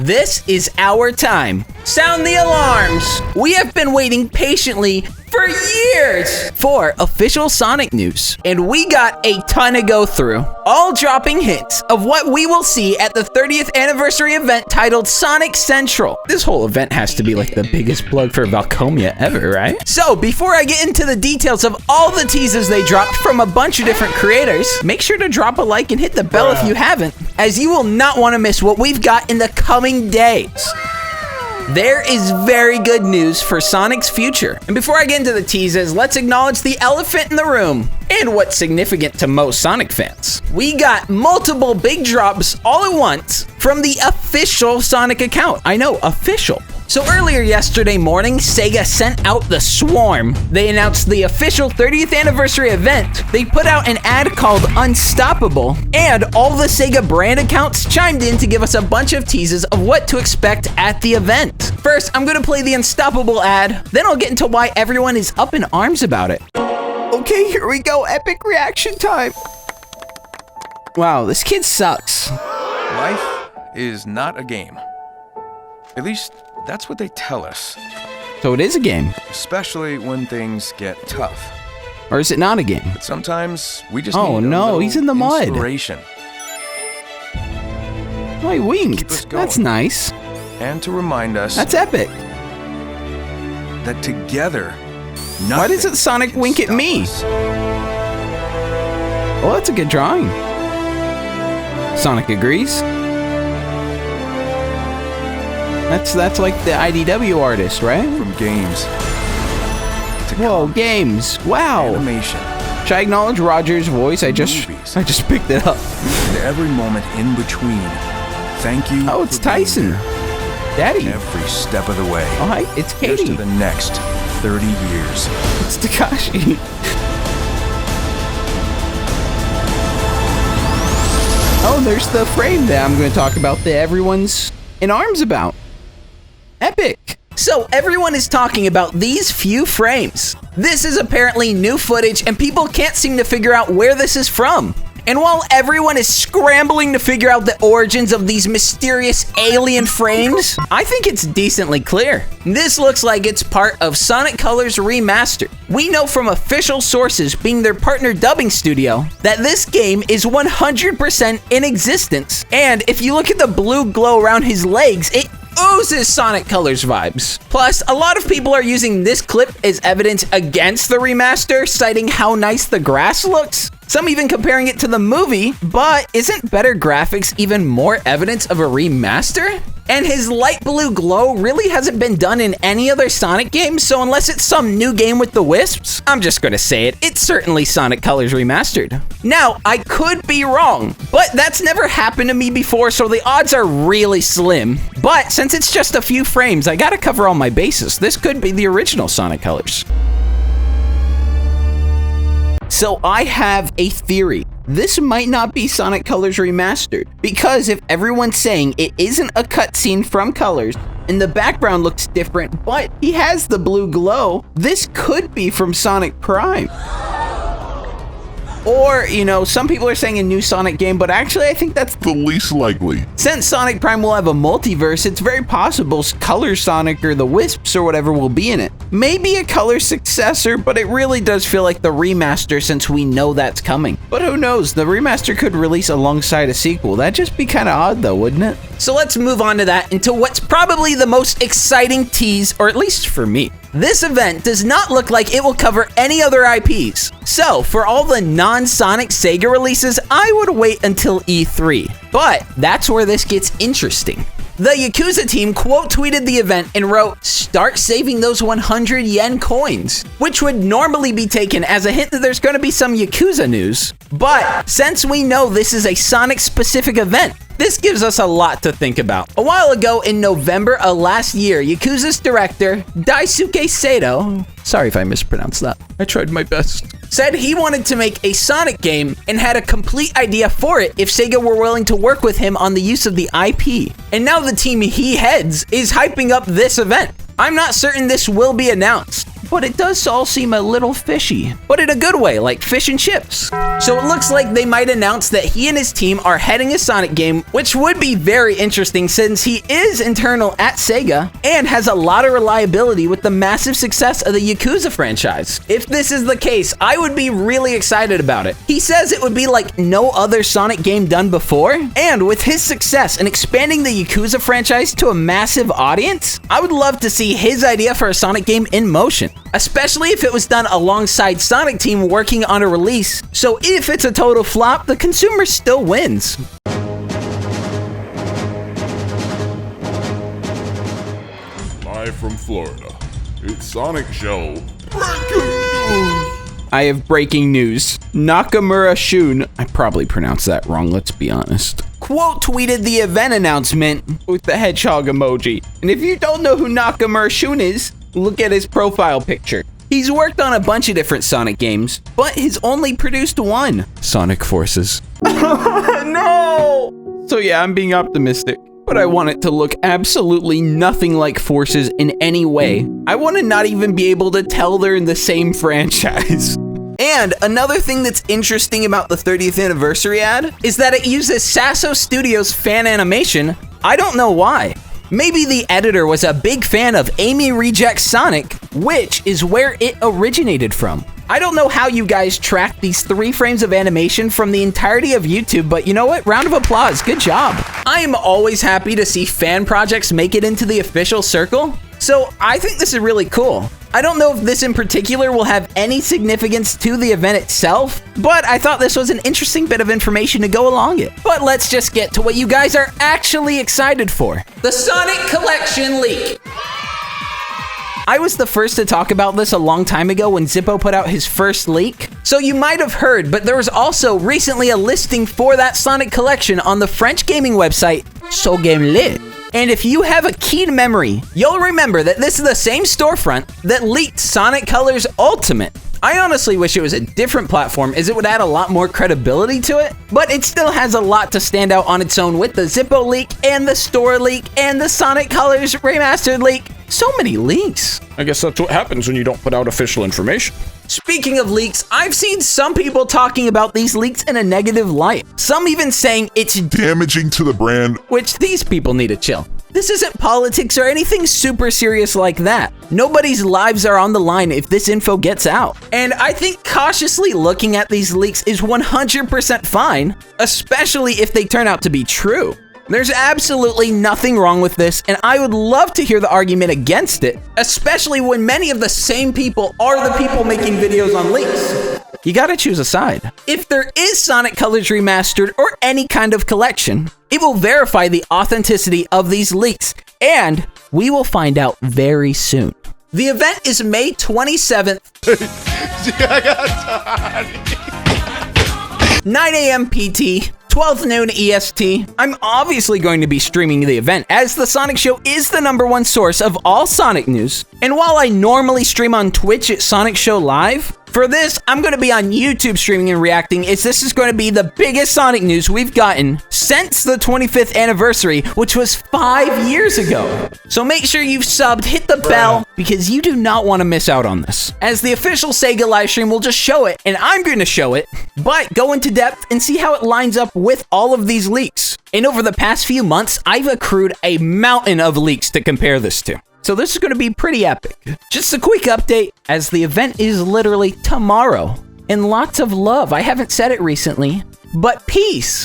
This is our time. Sound the alarms! We have been waiting patiently for years for official Sonic news, and we got a ton to go through, all dropping hints of what we will see at the 30th anniversary event titled Sonic Central. This whole event has to be like the biggest plug for Valcomia ever, right? So before I get into the details of all the teases they dropped from a bunch of different creators, make sure to drop a like and hit the bell if you haven't, as you will not want to miss what we've got in the coming days. There is very good news for Sonic's future. And before I get into the teases, let's acknowledge the elephant in the room and what's significant to most Sonic fans. We got multiple big drops all at once from the official Sonic account. I know, official. So earlier yesterday morning, Sega sent out the Swarm. They announced the official 30th anniversary event. They put out an ad called Unstoppable, and all the Sega brand accounts chimed in to give us a bunch of teases of what to expect at the event. First, I'm gonna play the Unstoppable ad, then I'll get into why everyone is up in arms about it. Okay, here we go, epic reaction time. Wow, this kid sucks. Life is not a game. At least, that's what they tell us. So it is a game. Especially when things get tough. Or is it not a game? But sometimes we just Oh need a no, little he's in the mud. inspiration. Oh, he Keep us winked. going. That's nice. And to remind us That's epic. that together, Why doesn't Sonic wink at me? Well, that's a good drawing. Sonic agrees. That's like the IDW artist, right? From games to Whoa, games. Wow. animation Should I acknowledge Roger's voice? I just picked it up. and every moment in between. Thank you. Oh, it's for being Tyson. there Daddy. Every step of the way. Oh, hi. It's Here's to Katie. the next 30 years. It's Takashi. Oh, there's the frame that I'm going to talk about that everyone's in arms about. Epic. So everyone is talking about these few frames. This is apparently new footage and people can't seem to figure out where this is from. And while everyone is scrambling to figure out the origins of these mysterious alien frames, I think it's decently clear. This looks like it's part of Sonic Colors Remastered. We know from official sources, being their partner dubbing studio, that this game is 100% in existence. And if you look at the blue glow around his legs, it oozes Sonic Colors vibes. Plus, a lot of people are using this clip as evidence against the remaster, citing how nice the grass looks. Some even comparing it to the movie, but isn't better graphics even more evidence of a remaster? And his light blue glow really hasn't been done in any other Sonic game, so unless it's some new game with the Wisps, I'm just gonna say it, it's certainly Sonic Colors Remastered. Now, I could be wrong, but that's never happened to me before, so the odds are really slim. But since it's just a few frames, I gotta cover all my bases. This could be the original Sonic Colors. So I have a theory. This might not be Sonic Colors Remastered, because if everyone's saying it isn't a cutscene from Colors, and the background looks different, but he has the blue glow, this could be from Sonic Prime. Or, you know, some people are saying a new Sonic game, but actually I think that's the least likely. Since Sonic Prime will have a multiverse, it's very possible Color Sonic or the Wisps or whatever will be in it. Maybe a Color successor, but it really does feel like the remaster since we know that's coming. But who knows, the remaster could release alongside a sequel. That'd just be kind of odd though, wouldn't it? So let's move on to that, into what's probably the most exciting tease, or at least for me. This event does not look like it will cover any other IPs. So, for all the non-Sonic Sega releases, I would wait until E3. But that's where this gets interesting. The Yakuza team quote tweeted the event and wrote, "Start saving those 100 yen coins," which would normally be taken as a hint that there's going to be some Yakuza news. But since we know this is a Sonic-specific event, this gives us a lot to think about. A while ago in November of last year, Yakuza's director, Daisuke Sato, sorry if I mispronounced that, I tried my best, said he wanted to make a Sonic game and had a complete idea for it if Sega were willing to work with him on the use of the IP. And now the team he heads is hyping up this event. I'm not certain this will be announced, but it does all seem a little fishy, but in a good way, like fish and chips. So it looks like they might announce that he and his team are heading a Sonic game, which would be very interesting since he is internal at Sega and has a lot of reliability with the massive success of the Yakuza franchise. If this is the case, I would be really excited about it. He says it would be like no other Sonic game done before, and with his success in expanding the Yakuza franchise to a massive audience, I would love to see his idea for a Sonic game in motion, especially if it was done alongside Sonic Team working on a release. So if it's a total flop, the consumer still wins. Live from Florida, it's Sonic Show. I have breaking news. Nakamura Shun, I probably pronounced that wrong, let's be honest, quote tweeted the event announcement with the hedgehog emoji. And if you don't know who Nakamura Shun is, look at his profile picture. He's worked on a bunch of different Sonic games, but he's only produced one, Sonic Forces. No! So yeah, I'm being optimistic, but I want it to look absolutely nothing like Forces in any way. I want to not even be able to tell they're in the same franchise. And another thing that's interesting about the 30th anniversary ad is that it uses Sasso Studios fan animation. I don't know why. Maybe the editor was a big fan of Amy Rejects Sonic, which is where it originated from. I don't know how you guys track these 3 frames of animation from the entirety of YouTube, but you know what? Round of applause, good job. I am always happy to see fan projects make it into the official circle, so I think this is really cool. I don't know if this in particular will have any significance to the event itself, but I thought this was an interesting bit of information to go along it. But let's just get to what you guys are actually excited for. The Sonic Collection leak. I was the first to talk about this a long time ago when Zippo put out his first leak, so you might have heard, but there was also recently a listing for that Sonic Collection on the French gaming website SoGameLit. And if you have a keen memory, you'll remember that this is the same storefront that leaked Sonic Colors Ultimate. I honestly wish it was a different platform as it would add a lot more credibility to it, but it still has a lot to stand out on its own with the Zippo leak and the store leak and the Sonic Colors Remastered leak. So many leaks. I guess that's what happens when you don't put out official information. Speaking of leaks, I've seen some people talking about these leaks in a negative light. Some even saying it's Damaging to the brand. which these people need to chill. This isn't politics or anything super serious like that. Nobody's lives are on the line if this info gets out. And I think cautiously looking at these leaks is 100% fine, especially if they turn out to be true. There's absolutely nothing wrong with this, and I would love to hear the argument against it, especially when many of the same people are the people making videos on leaks. You gotta choose a side. If there is Sonic Colors Remastered or any kind of collection, it will verify the authenticity of these leaks, and we will find out very soon. The event is May 27th, 9 a.m. PT, 12 noon EST. I'm obviously going to be streaming the event, as the Sonic Show is the #1 source of all Sonic news. And while I normally stream on Twitch at Sonic Show Live, for this, I'm going to be on YouTube streaming and reacting, as this is going to be the biggest Sonic news we've gotten since the 25th anniversary, which was 5 years ago. So make sure you've subbed, hit the bell, because you do not want to miss out on this, as the official Sega livestream will just show it, and I'm going to show it, but go into depth and see how it lines up with all of these leaks. And over the past few months, I've accrued a mountain of leaks to compare this to. So this is going to be pretty epic. Just a quick update, as the event is literally tomorrow. And lots of love. I haven't said it recently, but peace.